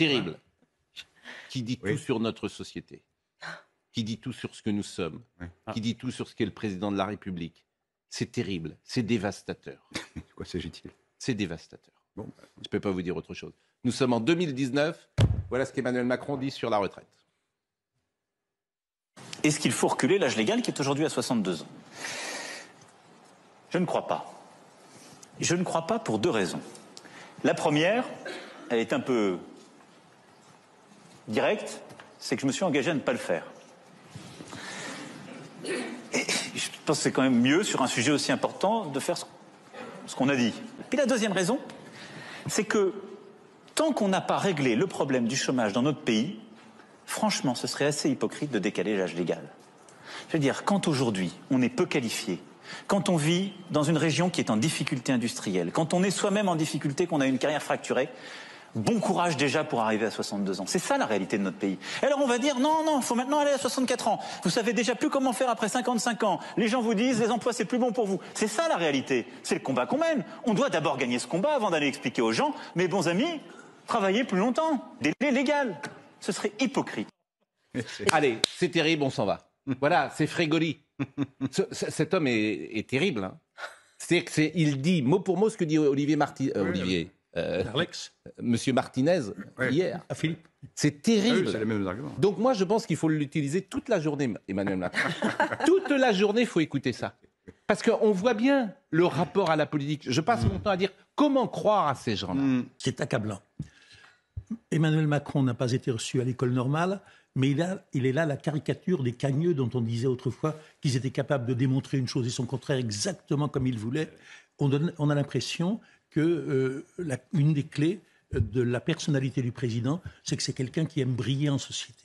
terrible, qui dit tout sur notre société, qui dit tout sur ce que nous sommes, qui dit tout sur ce qu'est le président de la République. C'est terrible, c'est dévastateur. De quoi s'agit-il ? C'est dévastateur. Bon, je ne peux pas vous dire autre chose. Nous sommes en 2019, voilà ce qu'Emmanuel Macron dit sur la retraite. Est-ce qu'il faut reculer l'âge légal qui est aujourd'hui à 62 ans ? Je ne crois pas. Je ne crois pas pour deux raisons. La première, elle est un peu directe, c'est que je me suis engagé à ne pas le faire. Et je pense que c'est quand même mieux, sur un sujet aussi important, de faire ce qu'on a dit. Puis la deuxième raison, c'est que tant qu'on n'a pas réglé le problème du chômage dans notre pays, franchement, ce serait assez hypocrite de décaler l'âge légal. Je veux dire, quand aujourd'hui, on est peu qualifié, quand on vit dans une région qui est en difficulté industrielle, quand on est soi-même en difficulté, qu'on a une carrière fracturée, bon courage déjà pour arriver à 62 ans. C'est ça la réalité de notre pays. Alors on va dire, non, il faut maintenant aller à 64 ans. Vous savez déjà plus comment faire après 55 ans. Les gens vous disent, les emplois, c'est plus bon pour vous. C'est ça la réalité. C'est le combat qu'on mène. On doit d'abord gagner ce combat avant d'aller expliquer aux gens, mes bons amis, travaillez plus longtemps. Délai légal. Ce serait hypocrite. Allez, c'est terrible, on s'en va. Voilà, c'est Frégoli. Cet homme est terrible. Hein. C'est-à-dire qu'il dit mot pour mot ce que dit Monsieur Martinez hier. À Philippe. C'est terrible. C'est les mêmes arguments. Donc moi, je pense qu'il faut l'utiliser toute la journée, Emmanuel Macron. Toute la journée, il faut écouter ça. Parce qu'on voit bien le rapport à la politique. Je passe mon temps à dire comment croire à ces gens-là. C'est accablant. Emmanuel Macron n'a pas été reçu à l'école normale, mais il est là la caricature des cagneux dont on disait autrefois qu'ils étaient capables de démontrer une chose et son contraire exactement comme ils voulaient. On a l'impression que une des clés de la personnalité du président, c'est que c'est quelqu'un qui aime briller en société.